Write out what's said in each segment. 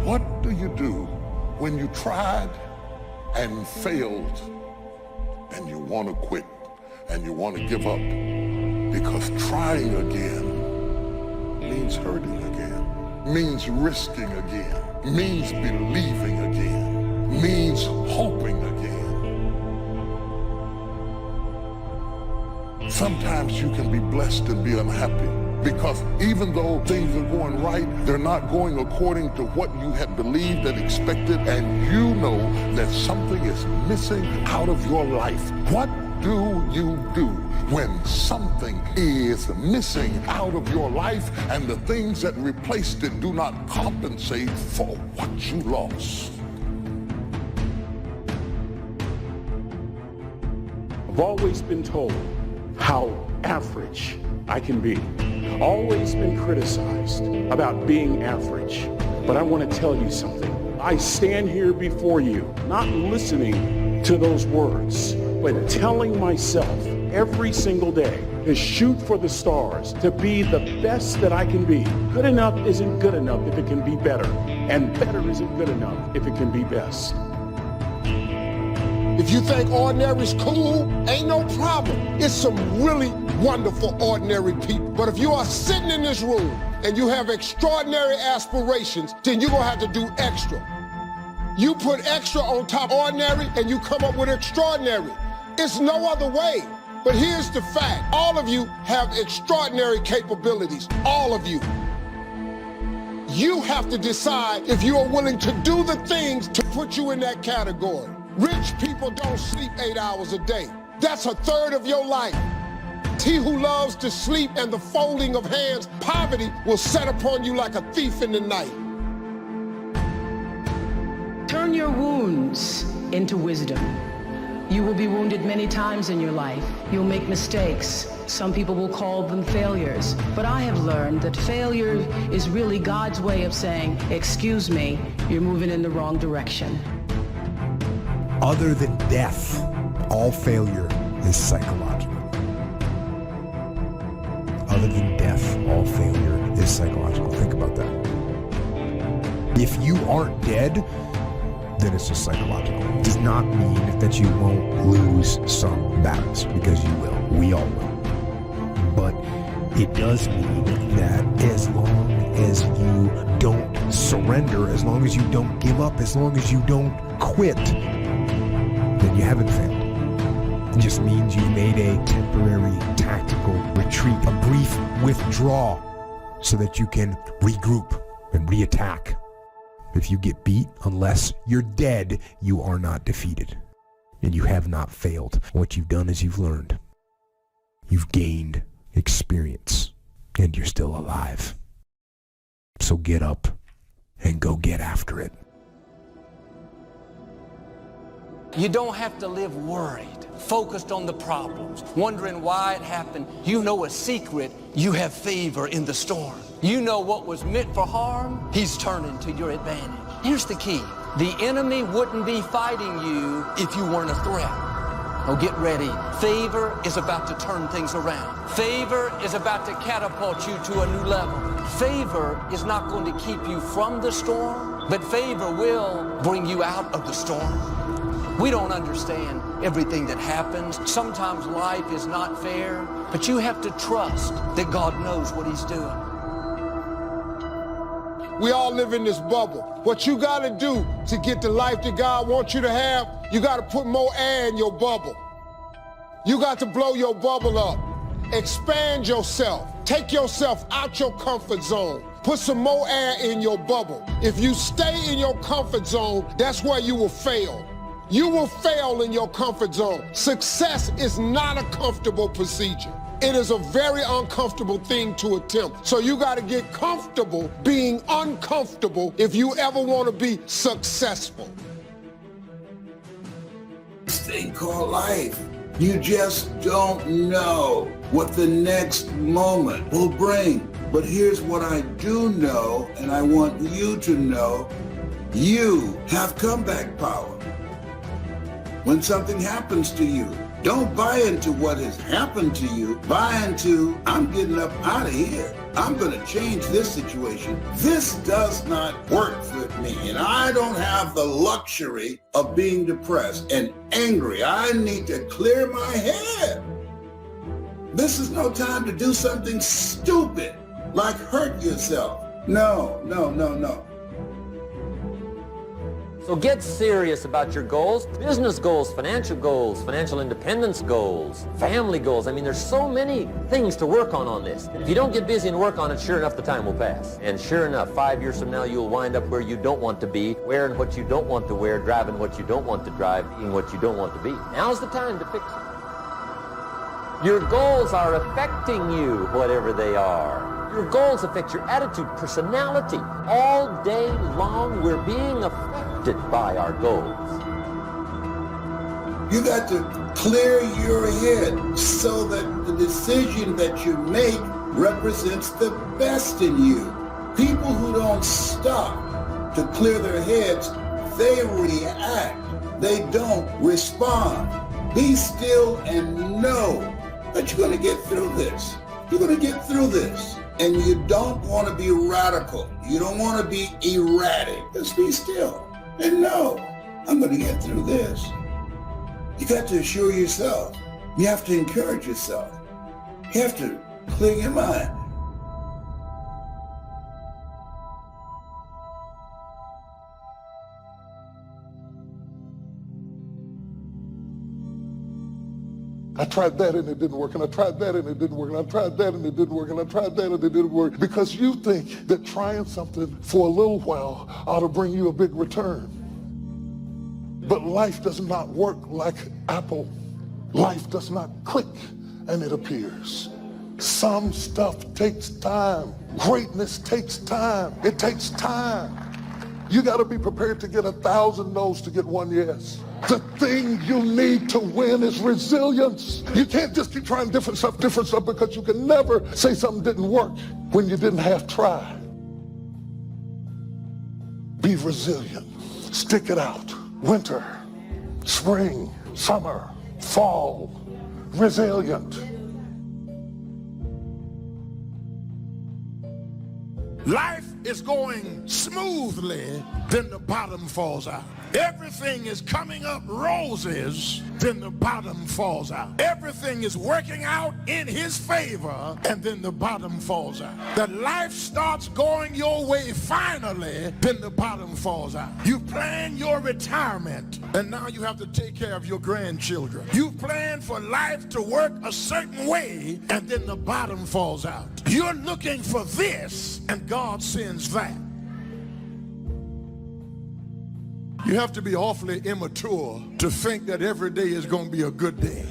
What do you do when you tried and failed and you want to quit and you want to give up? Because trying again means hurting again, means risking again, means believing again, means hoping again. Sometimes you can be blessed and be unhappy because even though things are going right, they're not going according to what you had believed and expected, and you know that something is missing out of your life. What do you do when something is missing out of your life and the things that replaced it do not compensate for what you lost? I've always been told how average I can be. Always been criticized about being average. But I want to tell you something. I stand here before you, not listening to those words, but telling myself every single day to shoot for the stars, to be the best that I can be. Good enough isn't good enough if it can be better, and better isn't good enough if it can be best. If you think ordinary's cool, ain't no problem. It's some really wonderful ordinary people. But if you are sitting in this room and you have extraordinary aspirations, then you're gonna have to do extra. You put extra on top of ordinary and you come up with extraordinary. It's no other way. But here's the fact. All of you have extraordinary capabilities. All of you. You have to decide if you are willing to do the things to put you in that category. Rich people don't sleep 8 hours a day. That's a third of your life. He who loves to sleep and the folding of hands, poverty will set upon you like a thief in the night. Turn your wounds into wisdom. You will be wounded many times in your life. You'll make mistakes. Some people will call them failures. But I have learned that failure is really God's way of saying, excuse me, you're moving in the wrong direction. Other than death, all failure is psychological. Other than death, all failure is psychological. Think about that. If you aren't dead, then it's just psychological. It does not mean that you won't lose some battles, because you will. We all will. But it does mean that as long as you don't surrender, as long as you don't give up, as long as you don't quit, then you haven't failed. It just means you made a temporary tactical retreat, a brief withdrawal, so that you can regroup and reattack. If you get beat, unless you're dead, you are not defeated. And you have not failed. What you've done is you've learned. You've gained experience, and you're still alive. So get up and go get after it. You don't have to live worried, focused on the problems, wondering why it happened. You know a secret. You have favor in the storm. You know what was meant for harm, he's turning to your advantage. Here's the key. The enemy wouldn't be fighting you if you weren't a threat. Oh, get ready. Favor is about to turn things around. Favor is about to catapult you to a new level. Favor is not going to keep you from the storm, but favor will bring you out of the storm. We don't understand everything that happens. Sometimes life is not fair, but you have to trust that God knows what he's doing. We all live in this bubble. What you gotta do to get the life that God wants you to have, you gotta put more air in your bubble. You got to blow your bubble up. Expand yourself. Take yourself out your comfort zone. Put some more air in your bubble. If you stay in your comfort zone, that's where you will fail. You will fail in your comfort zone. Success is not a comfortable procedure. It is a very uncomfortable thing to attempt. So you got to get comfortable being uncomfortable if you ever want to be successful. This thing called life. You just don't know what the next moment will bring. But here's what I do know, and I want you to know. You have comeback power. When something happens to you, don't buy into what has happened to you. Buy into, I'm getting up out of here. I'm going to change this situation. This does not work for me, and I don't have the luxury of being depressed and angry. I need to clear my head. This is no time to do something stupid, like hurt yourself. No, no, no, no. So get serious about your goals, business goals, financial independence goals, family goals. I mean, there's so many things to work on this. If you don't get busy and work on it, sure enough, the time will pass. And sure enough, 5 years from now, you'll wind up where you don't want to be, wearing what you don't want to wear, driving what you don't want to drive, eating what you don't want to be. Now's the time to fix it. Your goals are affecting you, whatever they are. Your goals affect your attitude, personality. All day long, we're being affected by our goals. You got to clear your head so that the decision that you make represents the best in you. People who don't stop to clear their heads, they react. They don't respond. Be still and know that you're going to get through this. You're going to get through this. And you don't want to be radical. You don't want to be erratic. Just be still and know, I'm going to get through this. You got to assure yourself. You have to encourage yourself. You have to clear your mind. I tried that and it didn't work, and I tried that and it didn't work, and I tried that and it didn't work, and I tried that and it didn't work. Because you think that trying something for a little while ought to bring you a big return. But life does not work like Apple. Life does not click and it appears. Some stuff takes time. Greatness takes time. It takes time. You got to be prepared to get 1,000 no's to get one yes. The thing you need to win is resilience. You can't just keep trying different stuff, because you can never say something didn't work when you didn't half try. Be resilient. Stick it out. Winter, spring, summer, fall. Resilient. Life is going smoothly, then the bottom falls out. Everything is coming up roses, then the bottom falls out. Everything is working out in his favor, and then the bottom falls out. That life starts going your way finally, then the bottom falls out. You plan your retirement, and now you have to take care of your grandchildren. You plan for life to work a certain way, and then the bottom falls out. You're looking for this, and God sends that. You have to be awfully immature to think that every day is going to be a good day.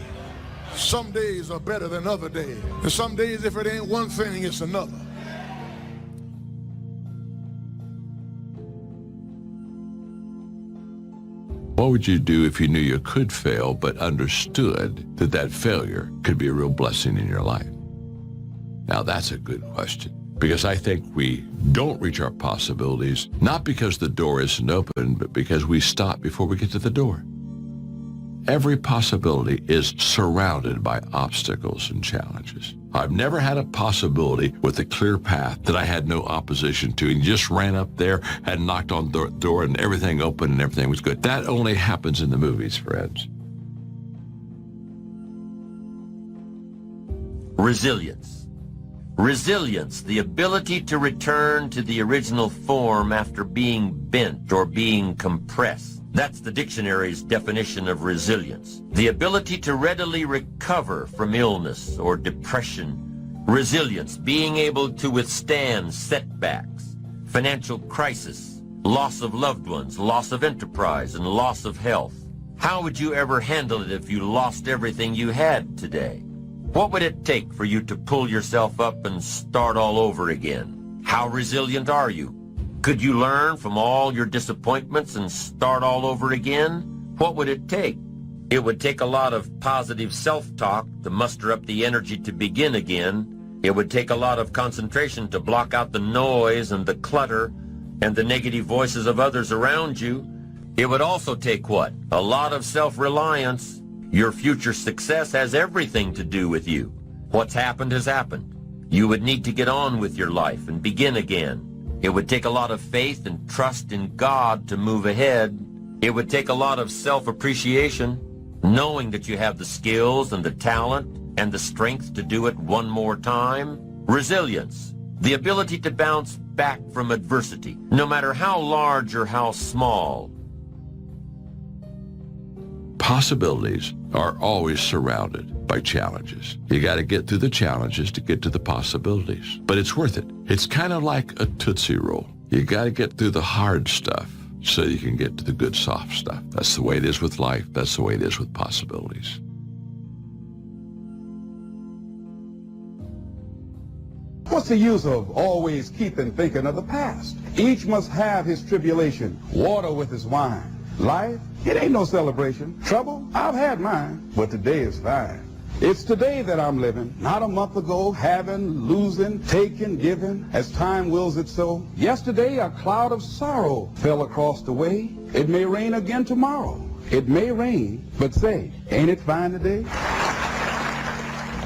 Some days are better than other days. And some days, if it ain't one thing, it's another. What would you do if you knew you could fail but understood that that failure could be a real blessing in your life? Now, that's a good question. Because I think we don't reach our possibilities, not because the door isn't open, but because we stop before we get to the door. Every possibility is surrounded by obstacles and challenges. I've never had a possibility with a clear path that I had no opposition to, and just ran up there and knocked on the door and everything opened and everything was good. That only happens in the movies, friends. Resilience. Resilience, the ability to return to the original form after being bent or being compressed. That's the dictionary's definition of resilience. The ability to readily recover from illness or depression. Resilience, being able to withstand setbacks, financial crisis, loss of loved ones, loss of enterprise, and loss of health. How would you ever handle it if you lost everything you had today? What would it take for you to pull yourself up and start all over again? How resilient are you? Could you learn from all your disappointments and start all over again? What would it take? It would take a lot of positive self-talk to muster up the energy to begin again. It would take a lot of concentration to block out the noise and the clutter and the negative voices of others around you. It would also take what? A lot of self-reliance. Your future success has everything to do with you. What's happened has happened. You would need to get on with your life and begin again. It would take a lot of faith and trust in God to move ahead. It would take a lot of self-appreciation, knowing that you have the skills and the talent and the strength to do it one more time. Resilience, the ability to bounce back from adversity, no matter how large or how small. Possibilities are always surrounded by challenges. You got to get through the challenges to get to the possibilities. But it's worth it. It's kind of like a Tootsie Roll. You got to get through the hard stuff so you can get to the good soft stuff. That's the way it is with life. That's the way it is with possibilities. What's the use of always keeping thinking of the past? Each must have his tribulation, water with his wine. Life, it ain't no celebration. Trouble, I've had mine, but today is fine. It's today that I'm living, not a month ago, having, losing, taking, giving, as time wills it so. Yesterday, a cloud of sorrow fell across the way. It may rain again tomorrow. It may rain, but say, ain't it fine today?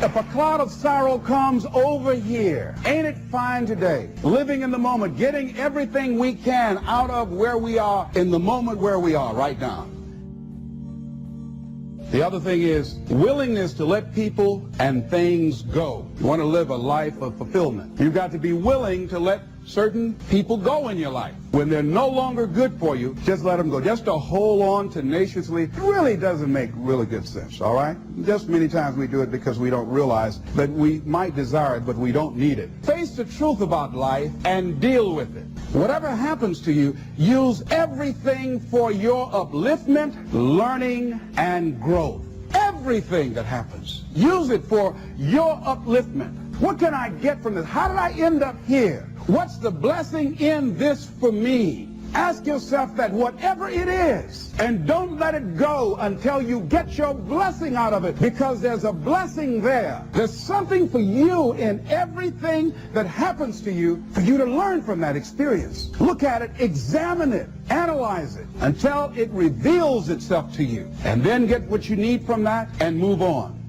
If a cloud of sorrow comes over here, ain't it fine today? Living in the moment, getting everything we can out of where we are in the moment where we are right now. The other thing is willingness to let people and things go. You want to live a life of fulfillment. You've got to be willing to let certain people go in your life. When they're no longer good for you, just let them go. Just to hold on tenaciously really doesn't make really good sense, all right? Just many times we do it because we don't realize that we might desire it, but we don't need it. Face the truth about life and deal with it. Whatever happens to you, use everything for your upliftment, learning, and growth. Everything that happens, use it for your upliftment. What can I get from this? How did I end up here? What's the blessing in this for me? Ask yourself that, whatever it is, and don't let it go until you get your blessing out of it, because there's a blessing there. There's something for you in everything that happens to you for you to learn from that experience. Look at it, examine it, analyze it until it reveals itself to you, and then get what you need from that and move on.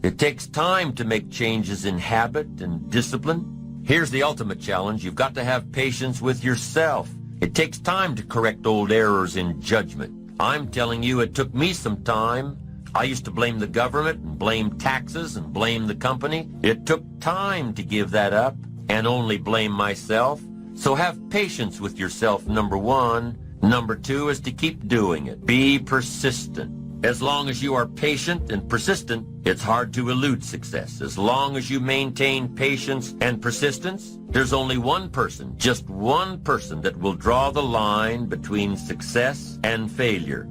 It takes time to make changes in habit and discipline. Here's the ultimate challenge. You've got to have patience with yourself. It takes time to correct old errors in judgment. I'm telling you, it took me some time. I used to blame the government and blame taxes and blame the company. It took time to give that up and only blame myself. So have patience with yourself, number one. Number two is to keep doing it. Be persistent. As long as you are patient and persistent, it's hard to elude success. As long as you maintain patience and persistence, there's only one person, just one person, that will draw the line between success and failure.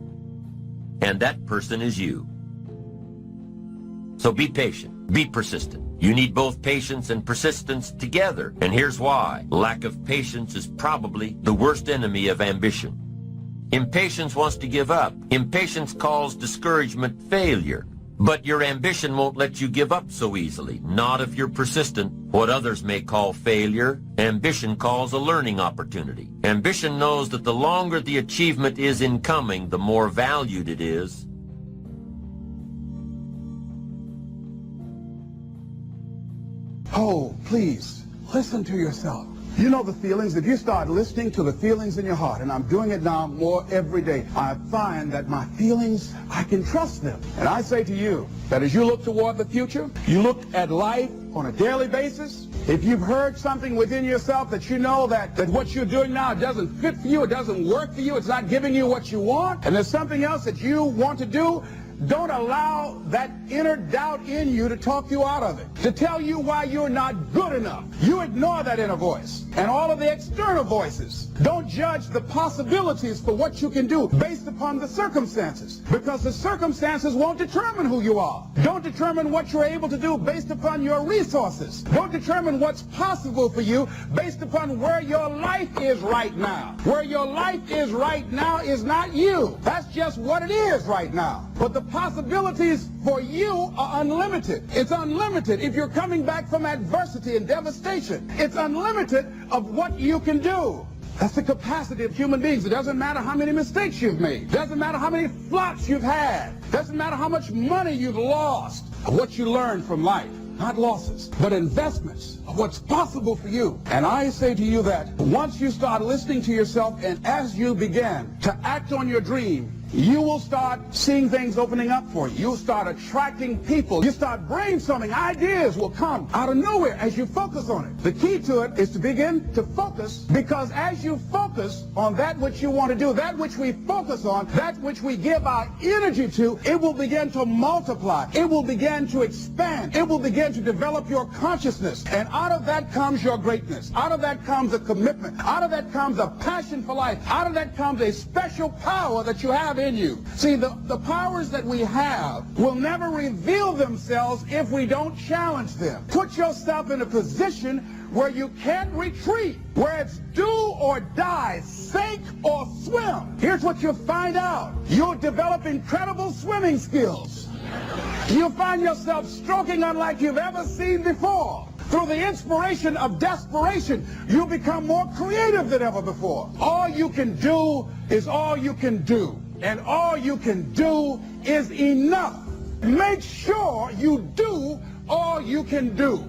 And that person is you. So be patient, be persistent. You need both patience and persistence together. And here's why. Lack of patience is probably the worst enemy of ambition. Impatience wants to give up. Impatience calls discouragement failure. But your ambition won't let you give up so easily, not if you're persistent. What others may call failure, ambition calls a learning opportunity. Ambition knows that the longer the achievement is in coming, the more valued it is. Oh, please, listen to yourself. You know the feelings. If you start listening to the feelings in your heart, and I'm doing it now more every day, I find that my feelings, I can trust them. And I say to you that as you look toward the future, you look at life on a daily basis. If you've heard something within yourself that you know that what you're doing now doesn't fit for you, it doesn't work for you, it's not giving you what you want, and there's something else that you want to do, don't allow that inner doubt in you to talk you out of it, to tell you why you're not good enough. You ignore that inner voice and all of the external voices. Don't judge the possibilities for what you can do based upon the circumstances, because the circumstances won't determine who you are. Don't determine what you're able to do based upon your resources. Don't determine what's possible for you based upon where your life is right now. Where your life is right now is not you. That's just what it is right now. But the possibilities for you are unlimited. It's unlimited if you're coming back from adversity and devastation. It's unlimited of what you can do. That's the capacity of human beings. It doesn't matter how many mistakes you've made. It doesn't matter how many flops you've had. It doesn't matter how much money you've lost. What you learn from life. Not losses, but investments of what's possible for you. And I say to you that once you start listening to yourself and as you begin to act on your dream, you will start seeing things opening up for you. You'll start attracting people. You start brainstorming. Ideas will come out of nowhere as you focus on it. The key to it is to begin to focus, because as you focus on that which you want to do, that which we focus on, that which we give our energy to, it will begin to multiply. It will begin to expand. It will begin to develop your consciousness. And out of that comes your greatness. Out of that comes a commitment. Out of that comes a passion for life. Out of that comes a special power that you have in you. See, the powers that we have will never reveal themselves if we don't challenge them. Put yourself in a position where you can't retreat, where it's do or die, sink or swim. Here's what you'll find out. You'll develop incredible swimming skills. You'll find yourself stroking unlike you've ever seen before. Through the inspiration of desperation, you become more creative than ever before. All you can do is all you can do. And all you can do is enough. Make sure you do all you can do.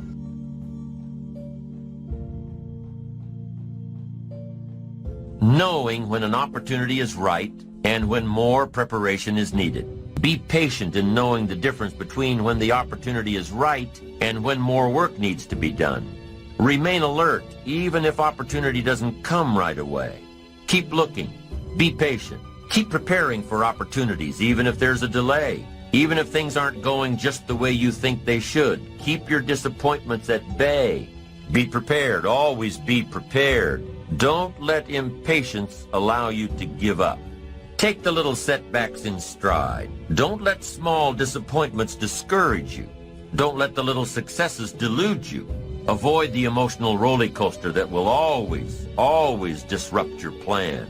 Knowing when an opportunity is right and when more preparation is needed. Be patient in knowing the difference between when the opportunity is right and when more work needs to be done. Remain alert even if opportunity doesn't come right away. Keep looking. Be patient. Keep preparing for opportunities even if there's a delay. Even if things aren't going just the way you think they should. Keep your disappointments at bay. Be prepared. Always be prepared. Don't let impatience allow you to give up. Take the little setbacks in stride. Don't let small disappointments discourage you. Don't let the little successes delude you. Avoid the emotional roller coaster that will always disrupt your plan.